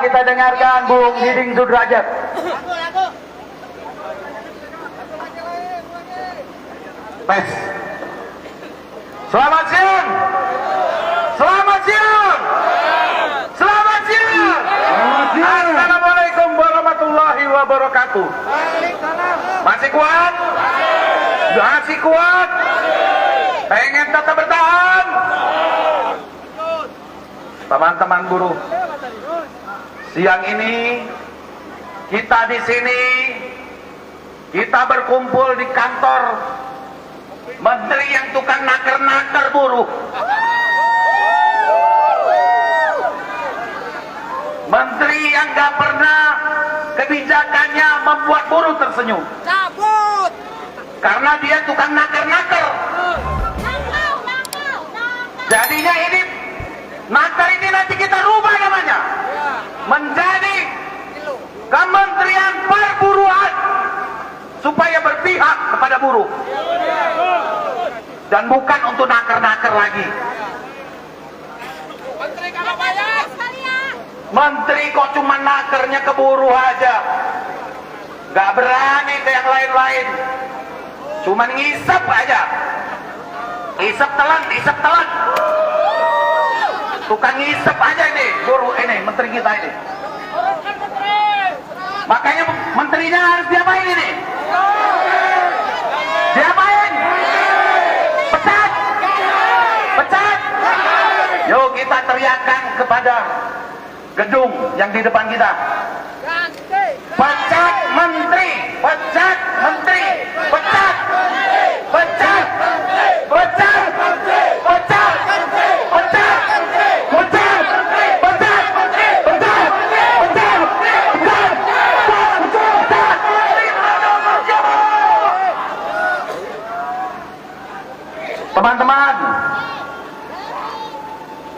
kita dengarkan Bung Diding Sudrajat. Tes. Selamat siang. Selamat siang. Selamat siang. Assalamualaikum warahmatullahi wabarakatuh. Masih kuat? Masih kuat? Pengen tetap bertahan? Teman-teman buruh, siang ini kita di sini, kita berkumpul di kantor menteri yang tukang naker-naker buruh. Menteri yang gak pernah kebijakannya membuat buruh tersenyum. Cabut! Karena dia tukang naker-naker. Jadinya ini, naker ini nanti kita rubah namanya. Menjadi Kementerian Perburuan. Supaya berpihak kepada buruh. Dan bukan untuk naker-naker lagi. Menteri kalau bayar! Menteri kok cuma nakernya ke buruh aja, gak berani ke yang lain-lain, cuma ngisep aja, isep telan, tukang ngisep aja ini buruh ini, menteri kita ini. Makanya menterinya harus diapain ini? Diapain? Pecat! Pecat! Yuk kita teriakkan kepada gedung yang di depan kita. Pecat menteri, pecat menteri, pecat, pecat, pecat, pecat, pecat, pecat, pecat, pecat, pecat. Teman-teman,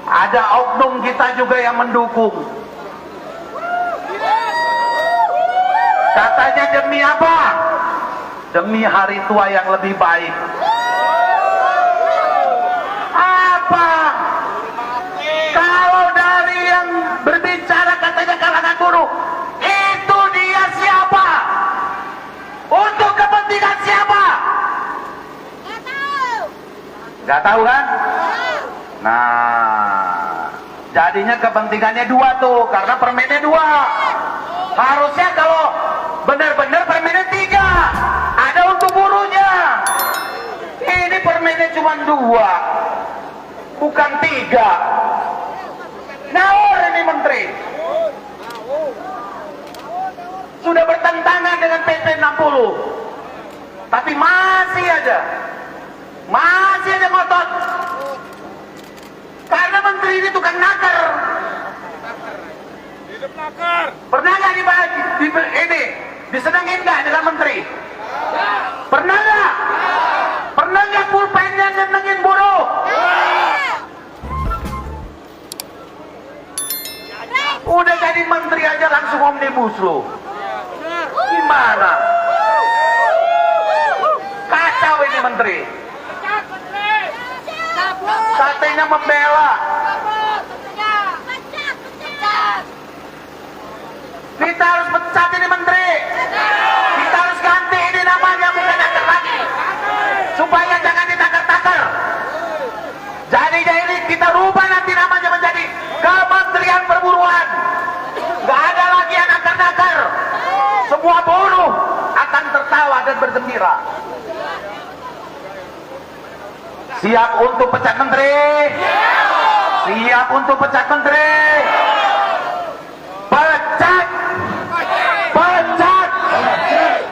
ada oknum kita juga yang mendukung. Katanya demi apa? Demi hari tua yang lebih baik. Apa? Kalau dari yang berbicara katanya kalangan buruh, itu dia siapa? Untuk kepentingan siapa? Gak tahu kan? Nah, jadinya kepentingannya dua tuh, karena permennya dua. Harusnya kalau benar-benar permennya tiga, ada untuk buruhnya. Ini permennya cuma dua, bukan tiga. Ngawur ini menteri. Sudah bertentangan dengan PP 60, tapi masih aja ngotot. Karena menteri ini tukang nakar. Hidup nakar! Pernah nggak disenengin nggak dengan menteri? Pernah nggak? Pernah nggak pulpennya nyenengin buruh? Udah jadi menteri aja langsung omnibus lo. Gimana? Kacau ini menteri. Katanya membela. Kita harus pecat ini menteri. Kita harus ganti ini namanya, bukan nakar lagi, supaya jangan ditakar-takar. Jadi ini kita rubah nanti namanya menjadi Kementerian Perburuan. Gak ada lagi yang nakar-nakar. Semua buruh akan tertawa dan bergembira. Siap untuk pecat menteri? Siap untuk pecat menteri? Pecat! Pecat!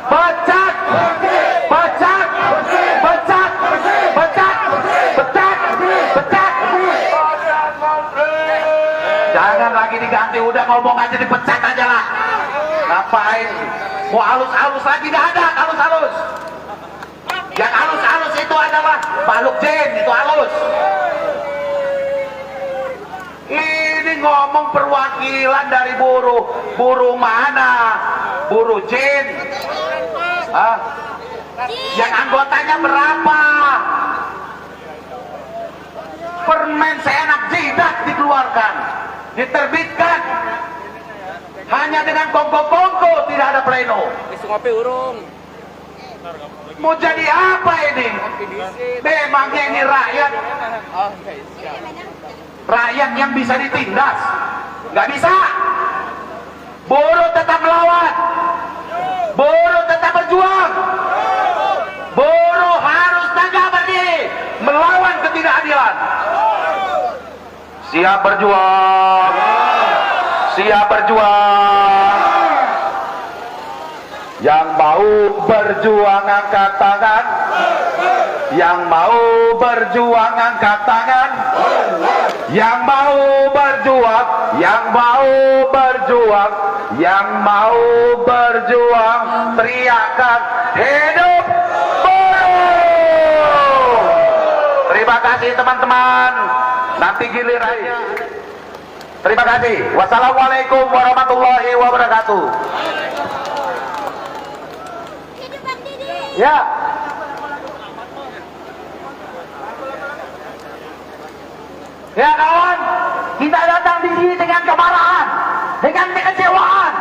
Pecat! Pecat! Pecat! Pecat! Pecat! Pecat! Jangan lagi diganti, udah ngomong aja dipecat aja lah. Ngapain? Mau halus-halus lagi, gak ada halus-halus. Yang halus-halus itu adalah makhluk jin, itu halus. Ini ngomong perwakilan dari buruh. Buruh mana? Buruh jin. Hah? Yang anggotanya berapa? Permen seenak jidat dikeluarkan, diterbitkan. Hanya dengan kongko-kongko tidak ada pleno. Isu ngopi urung. Mau jadi apa ini? Memangnya ini rakyat, Oh, siap. rakyat yang bisa ditindas? Nggak bisa. Buruh tetap melawan. Buruh tetap berjuang. Buruh harus tegak berdiri melawan ketidakadilan. Siap berjuang. Siap berjuang. Yang mau berjuang angkat tangan. Yang mau berjuang angkat tangan. Yang mau berjuang, yang mau berjuang, yang mau berjuang, teriakan hidup buruh. Terima kasih teman-teman. Nanti gilirannya. Terima kasih. Wassalamualaikum warahmatullahi wabarakatuh. Ya. Ya kawan, kita datang di sini dengan kemarahan, dengan kekecewaan,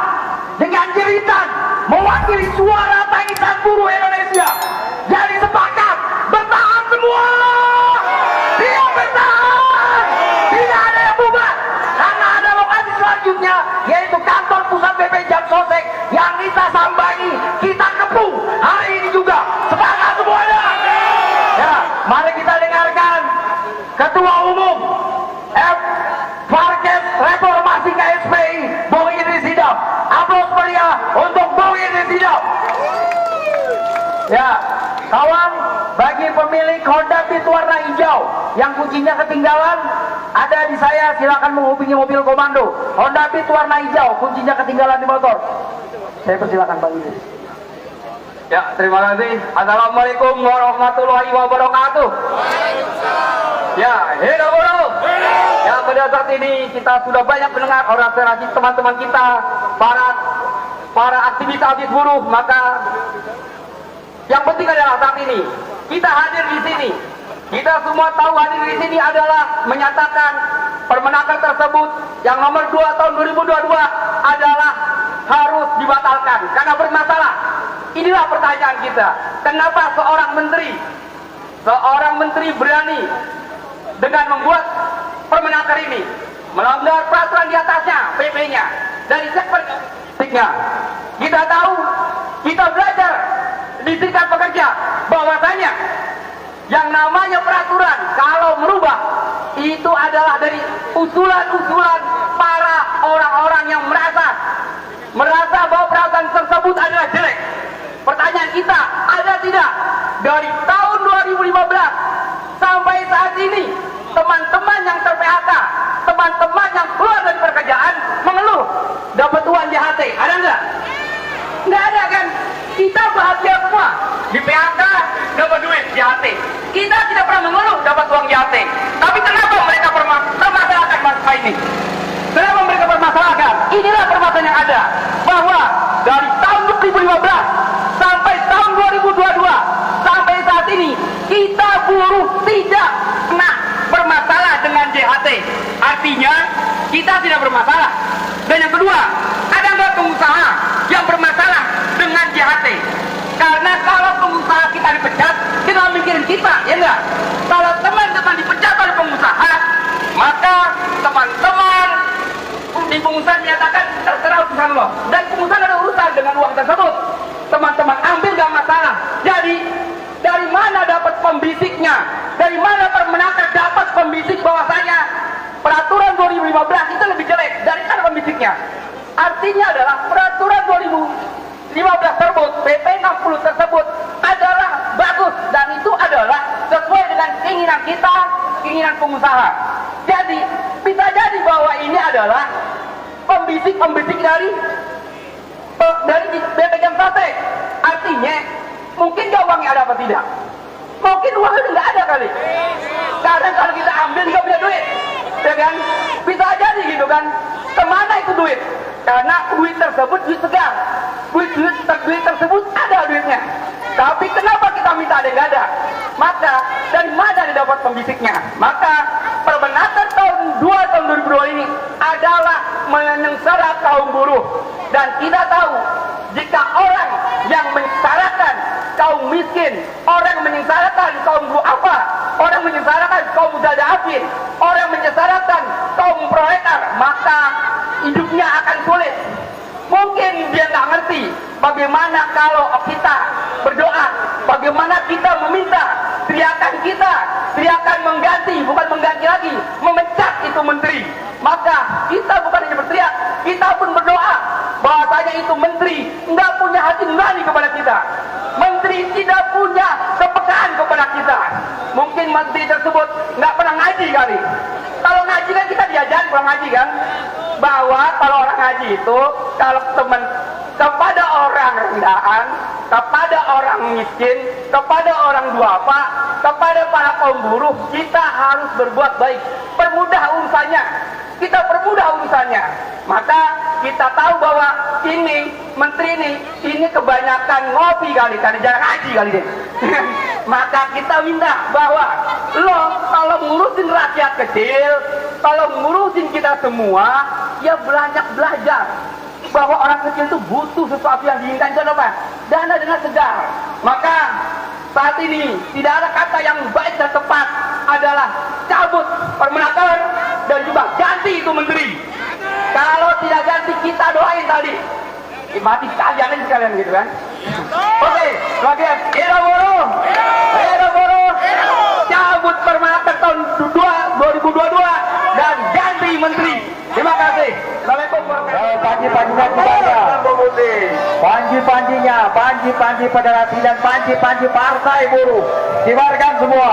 dengan jeritan, mewakili suara tangisan buruh Indonesia. Jadi sepakat, bertahan semua. Dia bertahan. Tidak ada yang bubar. Karena ada lokasi selanjutnya, yaitu kantor pusat BP Jam Sosek yang kita sambangi, kita kepung hari ini juga. Sepakat semuanya. Ya, mari kita dengarkan Ketua Umum Parkes Reformasi KSPI, Bung Idris Hidam. Aplaus meriah untuk Bung Idris Hidam. Ya, kawan, bagi pemilik Honda Beat warna hijau yang kuncinya ketinggalan, ada di saya, silakan menghubungi mobil komando. Honda Beat warna hijau, kuncinya ketinggalan di motor. Saya persilakan Bang Idris. Ya, terima kasih. Assalamualaikum warahmatullahi wabarakatuh. Ya, hidup buruh. Ya, pada saat ini kita sudah banyak mendengar orasi teman-teman kita, para aktivis buruh. Maka yang penting adalah saat ini kita hadir di sini. Kita semua tahu hadir di sini adalah menyatakan Permenaker tersebut yang nomor 2 tahun 2022 adalah harus dibatalkan karena bermasalah. Inilah pertanyaan kita. Kenapa seorang menteri berani dengan membuat Permenaker ini melanggar peraturan di atasnya, PP-nya, dari sektor politiknya. Kita tahu, kita belajar di Serikat Pekerja bahwasanya yang namanya peraturan kalau merubah itu adalah dari usulan-usulan para orang-orang yang merasa bahwa peraturan tersebut adalah jelek. Pertanyaan kita, ada tidak dari tahun 2015 sampai saat ini teman-teman yang ter-PHK, teman-teman yang keluar dari pekerjaan mengeluh dapat uang JHT, ada enggak? Enggak ada kan? Kita bahagia semua di PHK dapat duit JHT. Kita tidak pernah mengeluh dapat uang JHT. Tapi kenapa mereka permasalahkan masalah ini? Kenapa mereka permasalahkan? Inilah permasalahan yang ada, bahwa dari tahun 2015 sampai tahun 2022 sampai saat ini kita buruh tidak pernah bermasalah dengan JHT. Artinya kita tidak bermasalah. Dan yang kedua, ada nggak pengusaha yang bermasalah dengan JHT? Karena kalau pengusaha kita dipecat, kita mikirin kita, ya enggak? Kalau teman-teman dipecat oleh pengusaha, maka teman-teman di pengusaha menyatakan terserah urusan lo. Dan pengusaha ada urusan dengan uang tersebut. Teman-teman ambil nggak masalah. Jadi dari mana dapat pembisiknya? Dari mana Permenaker dapat pembisik bahwasanya peraturan 2015 itu lebih jelek? Dari mana pembisiknya? Artinya adalah peraturan 2015 tersebut, PP 60 tersebut adalah bagus dan itu adalah sesuai dengan keinginan kita, keinginan pengusaha. Jadi bisa jadi bahwa ini adalah pembisik dari BP Jam Sosek. Artinya mungkin gak uangnya ada apa tidak? Mungkin uangnya nggak ada kali. Karena kalau kita ambil nggak punya duit, ya kan? Bisa jadi gitu kan? Kemana itu duit? Karena duit tersebut duit segar. Duit tersebut ada duitnya. Tapi kenapa kita minta ada nggak ada? Maka dari mana didapat pembisiknya? Maka Permenaker tahun 2 tahun 2002 ini adalah menyengsara kaum buruh. Dan kita tahu, jika orang yang menyengsarakan kaum miskin, orang menyengsarakan kaum duafa, orang menyengsarakan kaum mustadafin, orang menyengsarakan kaum proletar, maka hidupnya akan sulit. Mungkin dia nggak ngerti bagaimana kalau kita berdoa, bagaimana kita meminta, teriakan mengganti, bukan mengganti lagi, memecat itu menteri. Maka kita bukan hanya berteriak, kita pun berdoa bahwasanya itu menteri nggak punya hati nurani kepada kita. Menteri tidak punya kepekaan kepada kita. Mungkin menteri tersebut nggak pernah ngaji kali. Kalau ngaji kan kita diajarin kalau ngaji kan, bahwa kalau orang ngaji itu kalau teman kepada orang rendahan, kepada orang miskin, kepada orang duafa, kepada para kaum buruh, kita harus berbuat baik, permudah urusannya. Kita permudah urusannya. Maka kita tahu bahwa ini menteri ini kebanyakan ngopi kali, karena jarang ngaji kali deh. Maka kita minta bahwa lo kalau ngurusin rakyat kecil, kalau ngurusin kita semua, ya banyak belajar bahwa orang kecil itu butuh sesuatu yang diinginkan. Itu apa? Dana dengan segar. Maka saat ini tidak ada kata yang baik dan tepat, adalah cabut Permenaker dan juga ganti itu menteri. Kalau tidak ganti, kita doain tadi mati sekalian gitu kan. Oke, lagi Hero Buruh, cabut Permenaker tahun 2022 dan ganti menteri. Terima kasih. Assalamualaikum warahmatullahi wabarakatuh. Panji federasi dan panji partai buruh, kibarkan semua.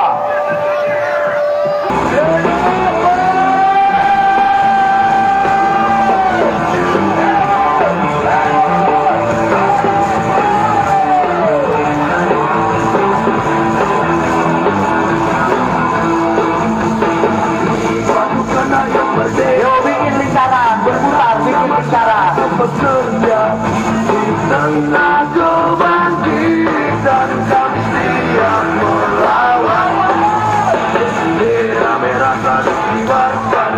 Bikin lingkaran, berputar, bikin lingkaran. Bekerja di tengah kebangkitan, kami siap melawan. Bendera merah telah dikibarkan,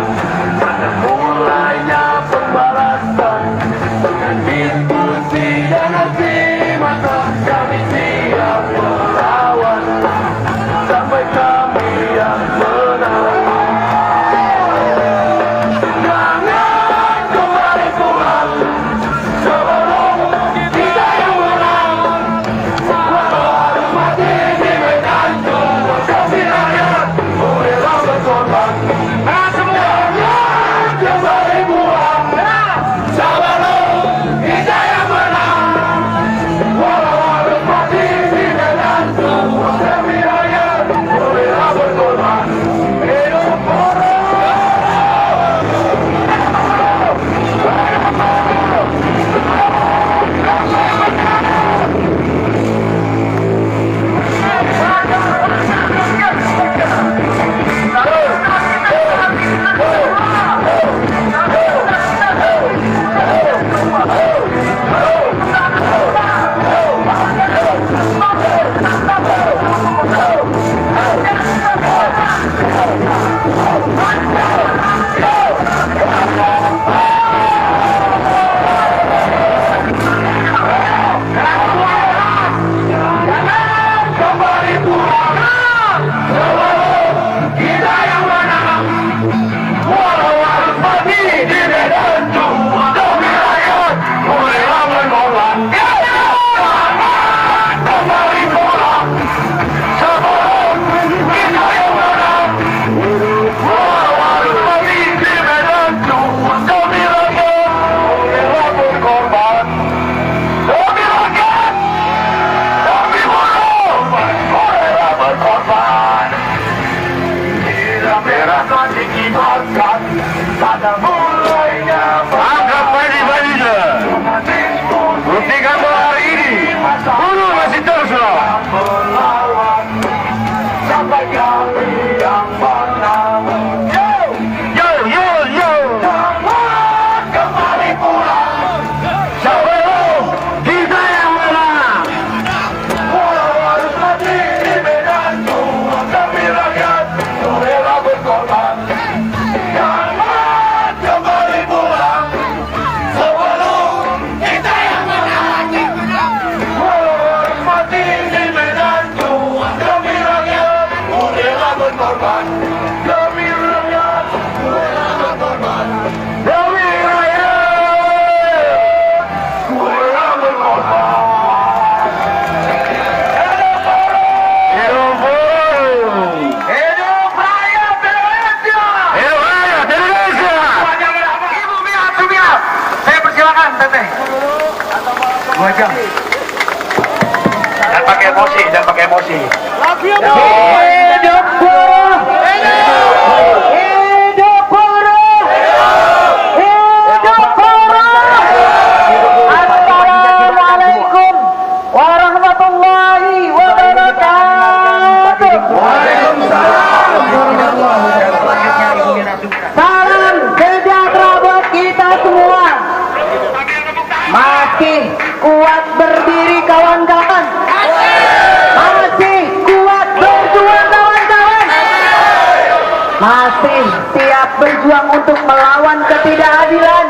mulainya pembalasan. Dengan diskusi dan aksi mata, kami siap melawan sampai kami yang menang. Buktikan bahwa hari ini buruh masih terus melawan sampai kami yang menang. Jangan kembali pulang sebelum kita yang menang. Walau harus mati di medan juang demi rakyat, rela berkorban. Jangan kembali nih. 2 jam. Jangan pakai emosi, jangan pakai emosi. Hidup buruh! Hidup buruh! Hidup buruh! Assalamualaikum warahmatullahi wabarakatuh. Salam sejahtera buat kita semua. Masih kuat berdiri kawan-kawan. Masih kuat berjuang kawan-kawan. Masih siap berjuang untuk melawan ketidakadilan.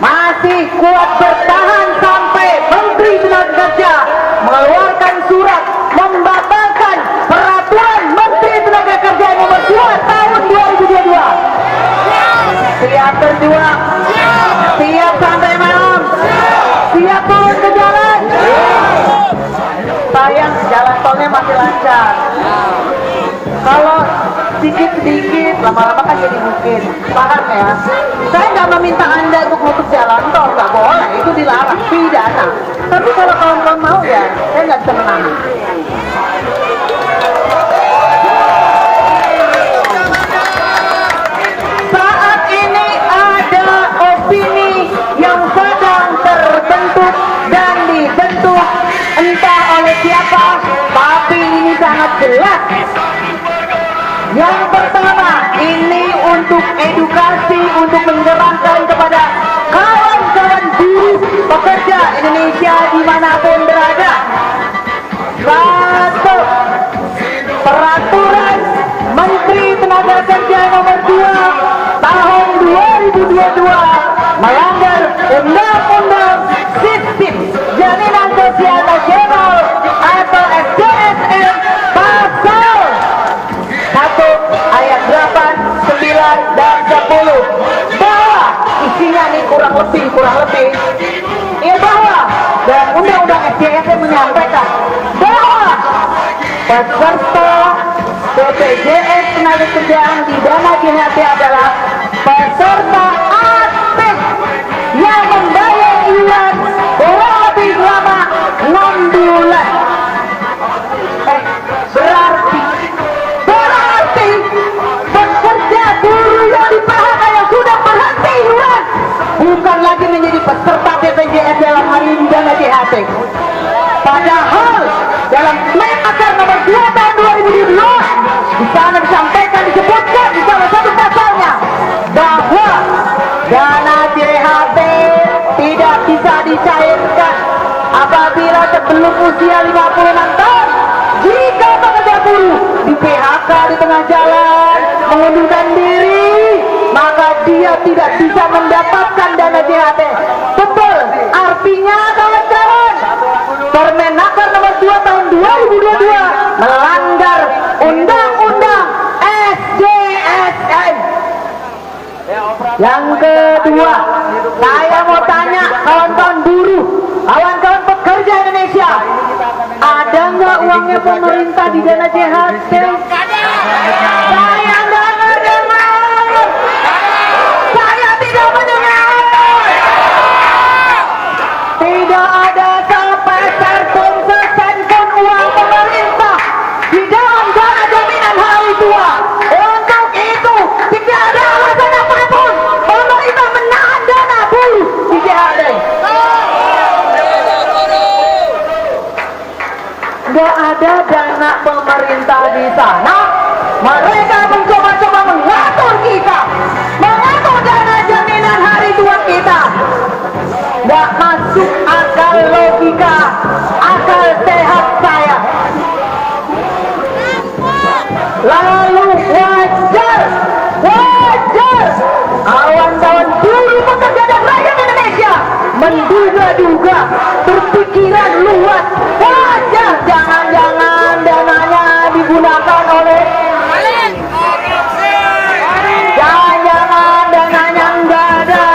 Masih kuat bertahan sampai Menteri Tenaga Kerja mengeluarkan surat membatalkan peraturan Menteri Tenaga Kerja nomor 2 tahun 2022. Siap berjuang, siap sampai malam, siap turun ke jalan. Sayang jalan tolnya masih lancar. Kalau sedikit-sedikit lama-lama kan jadi mungkin. Paham ya? Saya nggak meminta Anda untuk nutup jalan tol, nggak boleh, itu dilarang, pidana. Tapi kalau kawan-kawan mau ya, saya nggak bisa menahan. Saat ini ada opini yang sedang terbentuk dan dibentuk entah oleh siapa, tapi ini sangat jelas. Yang pertama, ini untuk edukasi, untuk menggerakkan kepada kawan-kawan buruh pekerja Indonesia dimanapun berada. Satu, peraturan Menteri Tenaga Kerja nomor 2 tahun 2022 melanggar Undang-Undang Sistem Jaminan Sosial Nasional atau SJSN pasal 1 ayat 8, 9, dan 10 bahwa isinya ini kurang lebih ya bahwa dan Undang-Undang SJSN menyampaikan bahwa peserta BPJS Tenaga Kerjaan di dana JHT adalah peserta aktif yang membayar iuran kurang lebih selama 6 bulan. Berarti pekerja buruh yang di PHK yang sudah berhenti iuran bukan lagi menjadi peserta BPJS dalam hari ini dana JHT. Padahal dalam Menaker nomor 2 tahun 2022 di sana disampaikan, disebutkan di salah satu pasalnya bahwa dana JHT tidak bisa dicairkan apabila sebelum usia 56 tahun. Jika pekerja buruh di PHK di tengah jalan mengundurkan diri, maka dia tidak bisa mendapatkan dana JHT. Betul, artinya kawan-kawan, Permenaker nomor 2 tahun 2022 melanggar Undang-Undang SJSN. Yang kedua, saya mau tanya kawan-kawan buruh, kawan-kawan pekerja Indonesia, ada nggak uangnya pemerintah di dana JHT? Saya nggak mendengar. Saya tidak mendengar. Tidak ada sepeser pun, sesen pun uang pemerintah di dalam dana jaminan hari tua. Untuk itu tidak ada alasan apapun pemerintah menahan dana buruh di JHT. Nggak ada dana pemerintah di sana. Mereka mencoba-coba mengatur kita, mengatur dana jaminan hari tua kita. Nggak masuk akal logika, akal sehat saya. Lalu wajar kawan-kawan buruh pekerja dan rakyat Indonesia menduga-duga, berpikiran luas. Wajar jangan-jangan dananya digunakan oleh, jangan-jangan dananya enggak ada,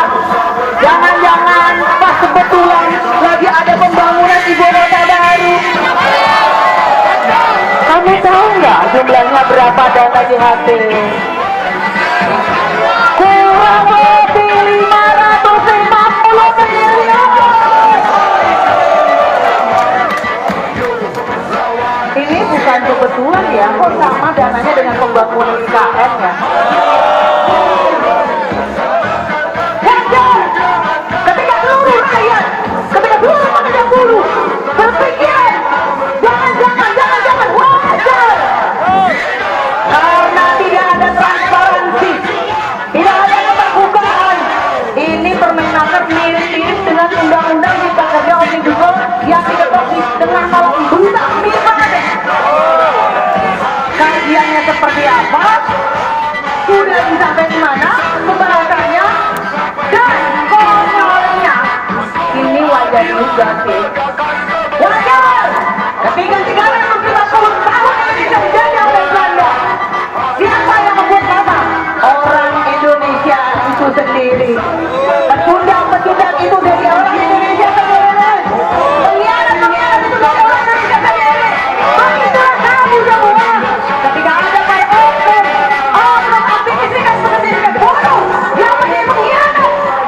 jangan-jangan pas kebetulan lagi ada pembangunan ibu kota baru. Kamu tahu nggak jumlahnya berapa dana JHT? Kurang lebih 550 ya. Wajar ketika seluruh rakyat, ketika seluruh pekerja buruh berpikir jangan wajar karena tidak ada transparansi, tidak ada keterbukaan. Ini Permenaker mirip-mirip dengan undang-undang cipta kerja Omnibus Law yang diketok di tengah malam buta. Kajiannya seperti apa? Sudah sampai di mana pembahasannya? Dan konyolnya ini wajar juga sih. Wajar ketika 350 tahun Indonesia dijajah oleh Belanda. Siapa yang membuat nama? Orang Indonesia itu sendiri. Pecundang itu dari orang Indonesia sendiri. Pengkhianat itu dari orang Indonesia sendiri. Begitulah kamu semua. Ketika ada para oknum aktivis serikat pekerja serikat buruh yang menjadi pengkhianat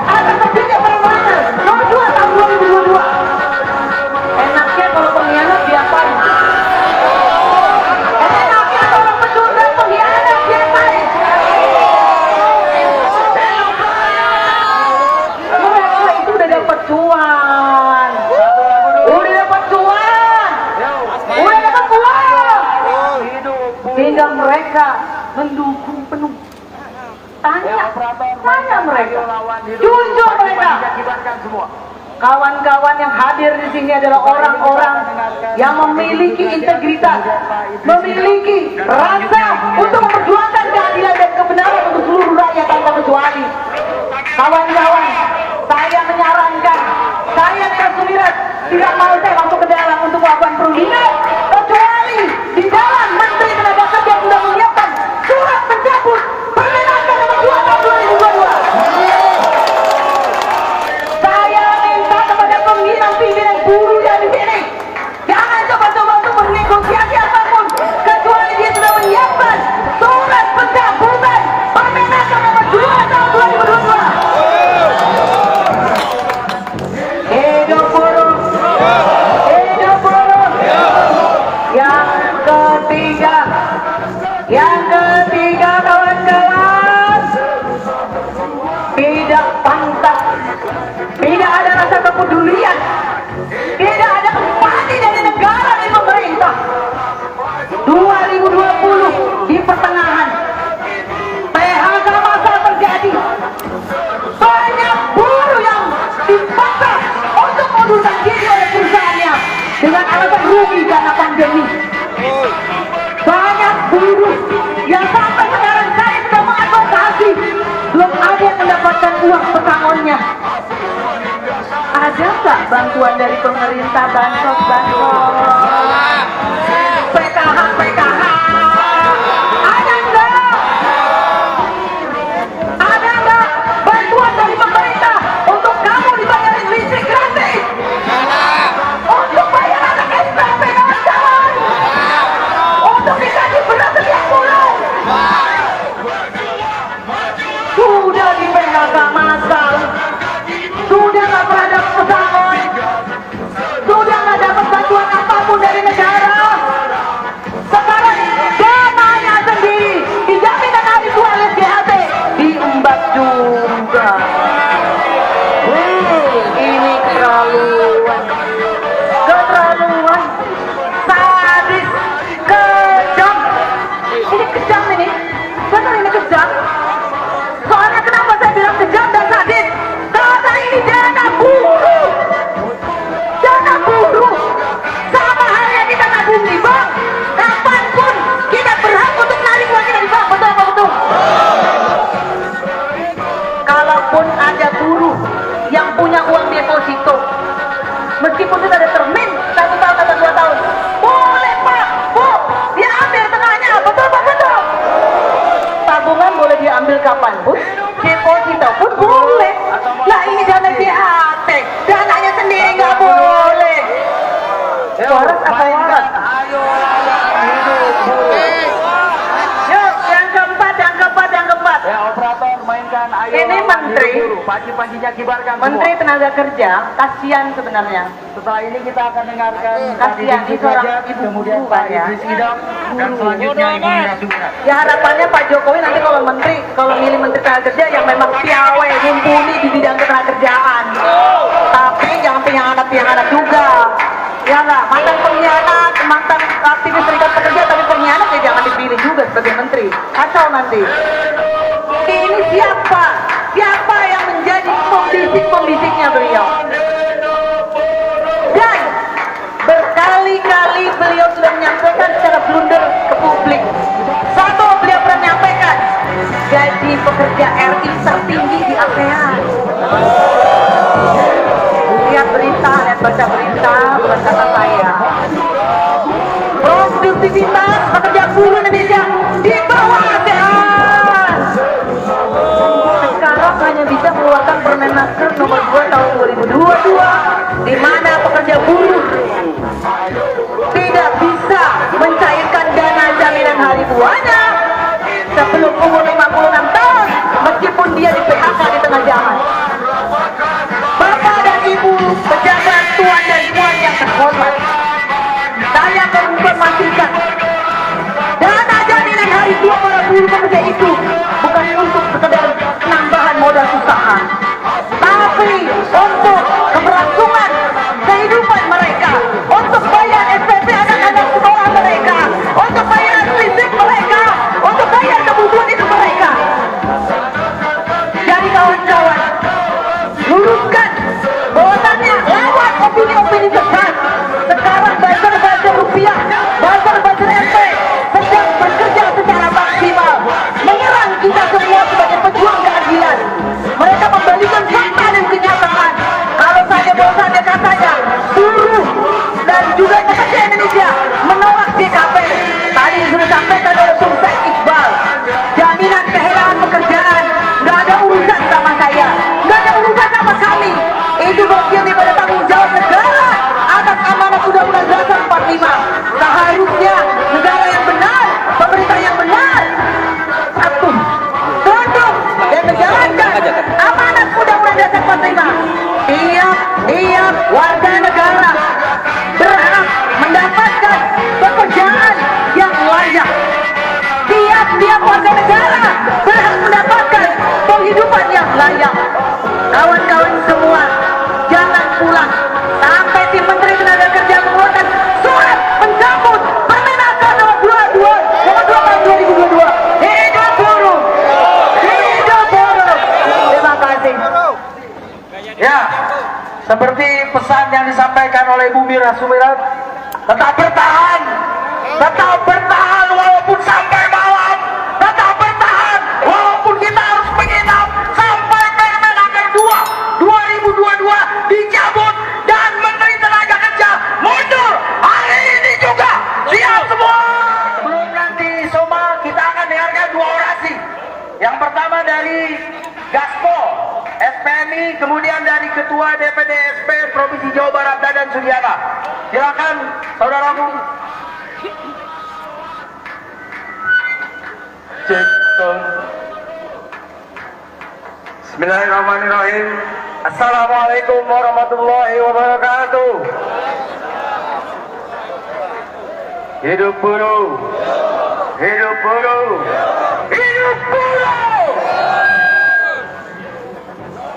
atas terbitnya Permenaker Nomor 2 tahun 2022. Enaknya kalau pengkhianat diapain? Enaknya kalau pecundang pengkhianat diapain? Mereka itu udah dapat cuan. Udah dapat cuan. Udah dapat uang. Sehingga mereka mendukung penuh. Tanya mereka. Jujur mereka. Kawan-kawan yang hadir di sini adalah orang-orang yang memiliki integritas, memiliki rasa untuk memperjuangkan keadilan dan kebenaran untuk seluruh rakyat tanpa kecuali. Kawan-kawan, saya menyarankan, saya Kasumirat tidak mau saya masuk ke dalam untuk melakukan perundingan, kecuali di dalam Menteri Tenaga Kerja sudah menyiapkan surat pencabut Permenaker Nomor 2 tahun 2022. Saya minta kepada pimpinan buruh yang di sini, jangan coba-coba untuk bernegosiasi apapun, kecuali dia sudah menyiapkan surat pencabutan Permenaker Nomor 2 tahun 2022. Hidup buruh, hidup buruh. Yang ketiga kawan-kawan, tidak pantas, tidak ada rasa kepedulian, tidak ada empati dari negara dan pemerintah. 2020 di pertengahan PHK massal terjadi, banyak buruh yang dipaksa untuk mengundurkan diri oleh perusahaannya dengan alasan rugi karena pandemi. Banyak buruh yang sampai sekarang saya sudah mengadvokasi, belum ada yang mendapatkan uang pesangonnya. Ada nggak bantuan dari pemerintah, bansos? PKH? Ada nggak? Ada nggak bantuan dari pemerintah untuk kamu dibayarin listrik gratis? Untuk bayar anak SMP kawan-kawan? Untuk dikasih beras setiap bulan? Sudah di PHK massal, sudah nggak pernah dapat pesangon, sudah nggak dapat bantuan apapun dari negara. Sekarang dananya sendiri di jaminan hari tua LSGHT diembat juga. Ini keterlaluan, sadis, kejam. Ini kejam ini, betul ini kejam. Soalnya kenapa saya bilang kejam dan sadis? Karena ini dana buruh. Dana buruh. Sama halnya kita nabung di bank. Kapanpun kita berhak untuk narik uang kita di bank. Betul apa betul? Kalaupun ada buruh yang punya uang deposito, meskipun sudah ada termin 1 tahun atau 2 tahun, boleh Pak, Bu, dia ambil tengahnya. Betul Pak, betul. Tabungan boleh diambil kapanpun, deposito pun boleh. Nah ini dana JHT, dananya sendiri nggak boleh. Waras apa yang enggak? Yuk, yang keempat. Ya operator mainkan ayo Ini lawan menteri. hidup buruh. Panci-pancinya kibarkan Menteri semua. Tenaga Kerja, kasihan sebenarnya. Setelah ini kita akan dengarkan Kasihan, Tadi itu orang Sudrajat, ibu kemudian guru Pak kan ya. Idris Idam, dan selanjutnya Ibu Mira Sumirat. Ya harapannya Pak Jokowi nanti kalau menteri, kalau milih menteri tenaga kerja yang memang piawe, mumpuni di bidang ketenagakerjaan. Tapi jangan piang-anak juga. Ya nggak, mantan pengkhianat, mantan aktivis serikat pekerja tapi pengkhianat ya jangan dipilih juga sebagai menteri. Kacau nanti. Ini siapa? Siapa yang menjadi pembisik-pembisiknya beliau? Dan berkali-kali beliau sudah menyampaikan secara blunder ke publik. Satu, beliau pernah menyampaikan gaji pekerja RI tertinggi di ASEAN. Lihat berita, baca berita, bukan kata saya. Produktivitas pekerja buruh Indonesia di bawah ASEAN. Sekarang hanya bisa mengeluarkan Permenaker nomor 2 tahun 2022, di mana pekerja buruh tidak bisa mencairkan dana jaminan hari tuanya sebelum umur 56 tahun, meskipun dia di PHK di tengah jalan. Bapak dan Ibu pejabat tuan dan puan yang terhormat, saya akan menginformasikan dana jaminan hari tua para buruh pekerja itu bukan untuk sekedar penambahan modal usaha, tapi untuk keberlangsungan kehidupan mereka, untuk bayar SPP anak-anak sekolah mereka, untuk bayar listrik mereka, untuk bayar kebutuhan hidup mereka. Jadi kawan-kawan, luruskan bahwasannya lewat opini-opini sesat. Sekarang buzzer rupiah, buzzer RT sedang bekerja secara maksimal menyerang kita semua sebagai pejuang keadilan. Mereka membalikan fakta dan kenyataan. Kalau saja bahwasannya katanya buruh dan juga pekerja Indonesia menolak JKP. Tadi sudah sampaikan oleh Bung Said Iqbal, jaminan kehilangan pekerjaan nggak ada urusan sama saya, nggak ada urusan sama kami. Itu bagian daripada tanggung jawab negara atas amanat Undang-Undang Dasar 45. Seharusnya negara yang benar, pemerintah yang benar, satu, tunduk dan menjalankan amanat Undang-Undang Dasar 45. Tiap warga negara berhak mendapatkan pekerjaan yang layak. Tiap warga negara berhak mendapatkan penghidupan yang layak. Kawan-kawan semua, jangan pulang sampai tim Menteri Tenaga Kerja mengeluarkan surat mencabut Permenaker nomor 2 tahun 2022. Hidup buruh, hidup buruh. Terima kasih. Ya, seperti pesan yang disampaikan oleh Ibu Mira Sumirat, tetap bertahan walaupun sampai malam, tetap bertahan walaupun kita harus menginap sampai Permenaker 2022 dicabut dan Menteri Tenaga Kerja mundur hari ini juga. Siap semua. Sebelum nanti Soma, kita akan dengarkan dua orasi. Yang pertama dari Gaspo SPMI, kemudian dari Ketua DPD SP Provinsi Jawa Barat Dadan Sugiana. Silakan saudaraku. Cek tong. Bismillahirrahmanirrahim. Assalamualaikum warahmatullahi wabarakatuh. Hidup buruh, hidup buruh, hidup buruh.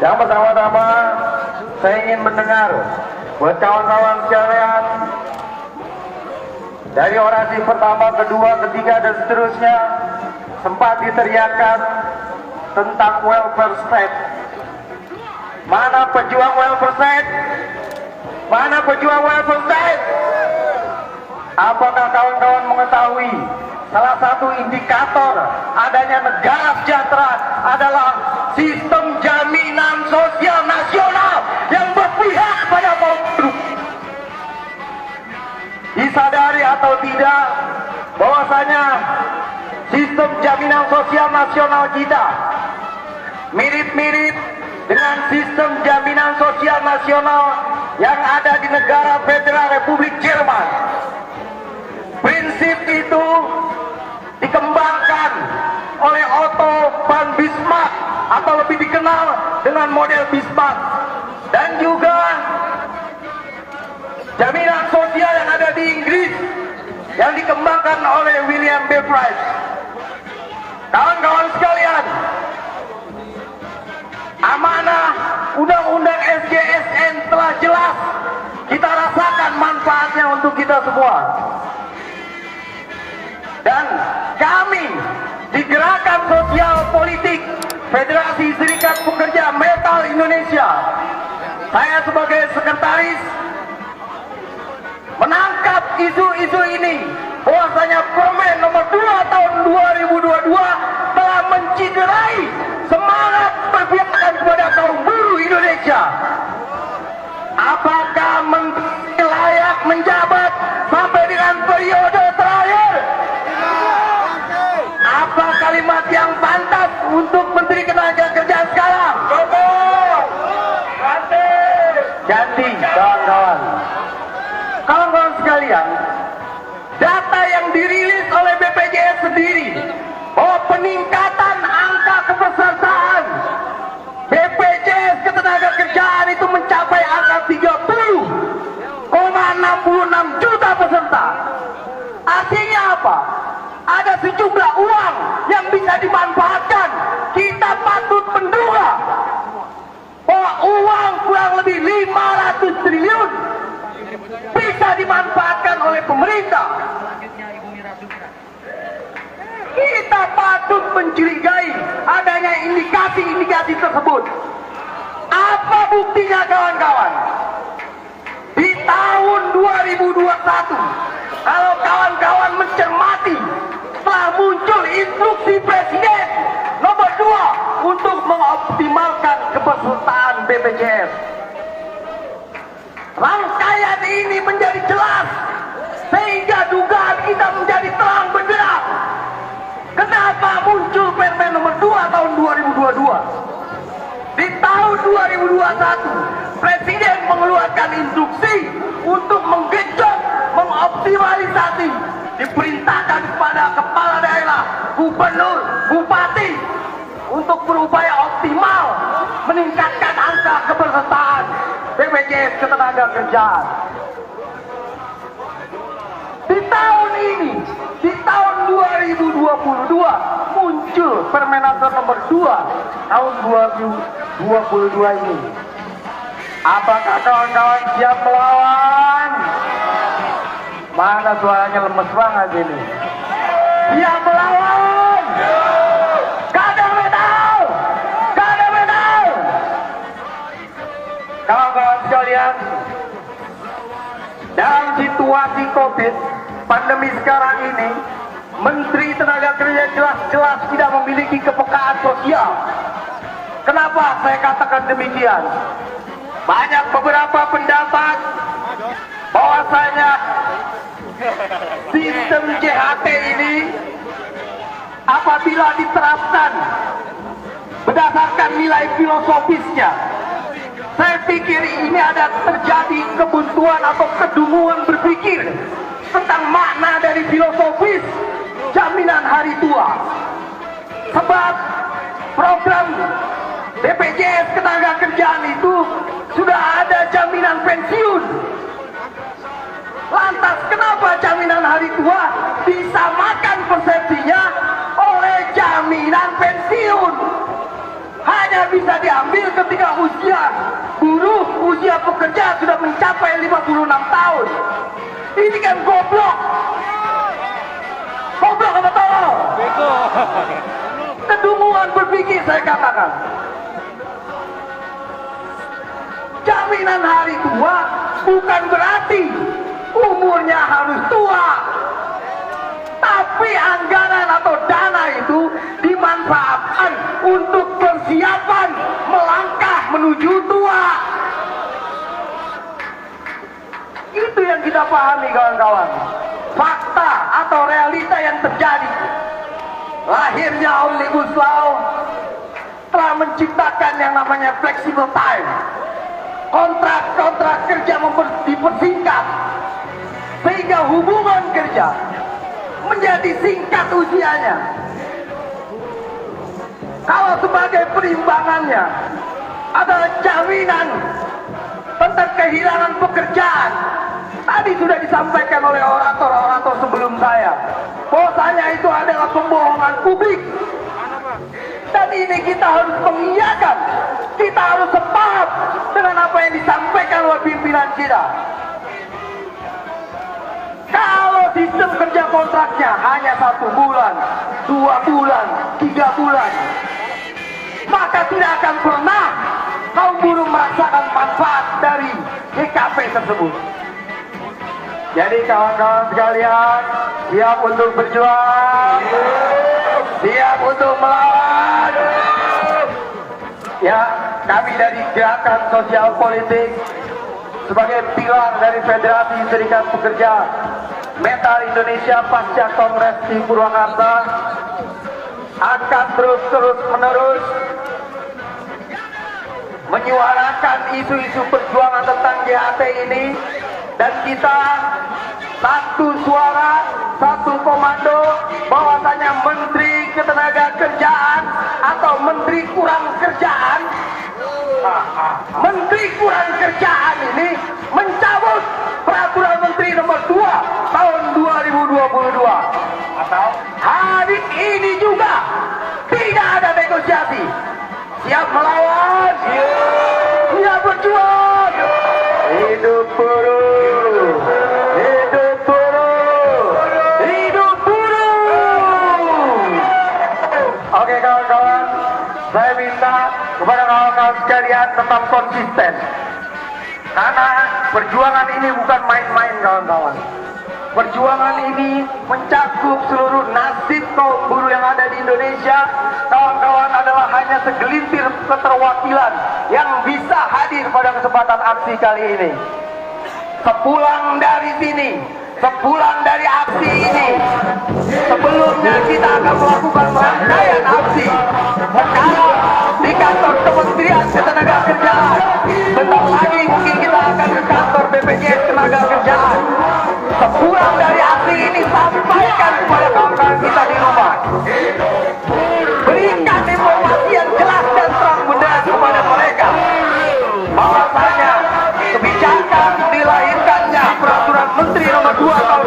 Yang pertama-tama saya ingin mendengar buat kawan-kawan sekalian dari orasi pertama, kedua, ketiga dan seterusnya sempat diteriakkan tentang welfare state. Mana pejuang welfare state? Mana pejuang welfare state? Apakah kawan-kawan mengetahui salah satu indikator adanya negara sejahtera adalah sistem jaminan sosial nasional yang berpihak pada kaum buruh? Disadari atau tidak bahwasanya sistem jaminan sosial nasional kita mirip-mirip dengan sistem jaminan sosial nasional yang ada di negara Federal Republik Jerman. Prinsip itu dikembangkan oleh Otto von Bismarck atau lebih dikenal dengan model Bismarck, dan juga jaminan sosial yang ada di Inggris yang dikembangkan oleh William B. Price. Kawan-kawan sekalian, amanah Undang-Undang SJSN telah jelas, kita rasakan manfaatnya untuk kita semua. Dan kami di Gerakan Sosial Politik Federasi Serikat Pekerja Metal Indonesia, saya sebagai sekretaris menangkap isu-isu ini, bahwasanya Permen nomor 2 tahun 2022 telah menciderai semangat perpihakan kepada kaum buruh Indonesia. Apakah menteri layak menjabat sampai dengan periode terakhir? Apa kalimat yang pantas untuk Menteri Ketenagakerjaan sekarang? Ganti, kawan-kawan. Kawan-kawan sekalian, data yang dirilis oleh BPJS sendiri bahwa peningkatan angka kepesertaan BPJS Ketenagakerjaan itu mencapai angka 30,66 juta peserta. Artinya apa? Ada sejumlah uang yang bisa dimanfaatkan. Kita patut menduga bahwa uang kurang lebih 500 triliun bisa dimanfaatkan oleh pemerintah. Kita patut mencurigai adanya indikasi-indikasi tersebut. Apa buktinya, kawan-kawan? Di tahun 2021, kalau kawan-kawan mencermati, telah muncul instruksi Presiden nomor 2 untuk mengoptimalkan kepesertaan BPJS. Rangkaian ini menjadi jelas sehingga dugaan kita menjadi terang benderang. Kenapa muncul Permen nomor 2 tahun 2022? Di tahun 2021, Presiden mengeluarkan instruksi untuk menggenjot, mengoptimalisasi, diperintahkan kepada kepala daerah, gubernur, bupati untuk berupaya optimal meningkatkan angka kepesertaan BPJS Ketenagakerjaan. Di tahun ini, di tahun 2022 muncul Permenaker nomor 2 tahun 2022 ini. Apakah kawan-kawan siap melawan? Mana suaranya lemes banget ini. Siap melawan? Kader metal! Kader metal! Kawan-kawan sekalian, dalam situasi COVID pandemi sekarang ini, Menteri Tenaga Kerja jelas-jelas tidak memiliki kepekaan sosial. Kenapa saya katakan demikian? Banyak beberapa pendapat bahwasanya sistem JHT ini apabila diterapkan berdasarkan nilai filosofisnya, saya pikir ini ada terjadi kebuntuan atau kedunguan berpikir tentang makna dari filosofis jaminan hari tua. Sebab program BPJS Ketenagakerjaan itu sudah ada jaminan pensiun. Lantas kenapa jaminan hari tua disamakan persepsinya oleh jaminan pensiun? Hanya bisa diambil ketika usia buruh, usia pekerja sudah mencapai 56 tahun. Ini kan goblok. Goblok apa tolong? Kedunguan berpikir saya katakan. Jaminan hari tua bukan berarti umurnya harus tua. Tapi anggaran atau dana itu dimanfaatkan untuk persiapan melangkah menuju tua. Itu yang kita pahami, kawan-kawan. Fakta atau realita yang terjadi. Lahirnya Omnibus Law telah menciptakan yang namanya flexible time. Kontrak-kontrak kerja dipersingkat sehingga hubungan kerja menjadi singkat usianya. Kalau sebagai perimbangannya adalah jaminan tentang kehilangan pekerjaan, tadi sudah disampaikan oleh orator-orator sebelum saya, bahwasanya itu adalah pembohongan publik. Dan ini kita harus mengiyakan, kita harus sepaham dengan apa yang disampaikan oleh pimpinan kita. Kalau sistem kerja kontraknya hanya 1 bulan, 2 bulan, 3 bulan, maka tidak akan pernah kaum buruh merasakan manfaat dari GKP tersebut. Jadi kawan-kawan sekalian, siap untuk berjuang, siap untuk melawan. Ya, kami dari Gerakan Sosial Politik sebagai pilar dari Federasi Serikat Pekerja Metal Indonesia pasca Kongres di Purwakarta akan terus menerus menyuarakan isu-isu perjuangan tentang GHT ini, dan kita satu suara, satu komando, bahwasanya Menteri Ketenagakerjaan atau Menteri Kurang Kerjaan, Menteri Kurang Kerjaan ini mencabut Peraturan Menteri Nomor 2 tahun 2022. Atau hari ini juga tidak ada negosiasi. Siap melawan, siap berjuang. Hidup buruh, hidup buruh, hidup buruh. Oke kawan-kawan, saya minta kepada kawan-kawan sekalian tetap konsisten, karena perjuangan ini bukan main-main kawan-kawan. Perjuangan ini mencakup seluruh nasib kaum buruh yang ada di Indonesia. Kawan-kawan adalah hanya segelintir keterwakilan yang bisa hadir pada kesempatan aksi kali ini. Sepulang dari sini, sepulang dari aksi ini, sebelumnya kita akan melakukan rangkaian aksi sekarang di kantor Kementerian Ketenagakerjaan. Bentar lagi mungkin kita akan ke kantor BPJS Ketenagakerjaan. Sepulang dari aksi ini, sampaikan kepada kawan-kawan kita di rumah, berikan informasi yang jelas dan terang benderang kepada mereka bahwasanya kebijakan dilahirkannya Peraturan Menteri Nomor 2 tahun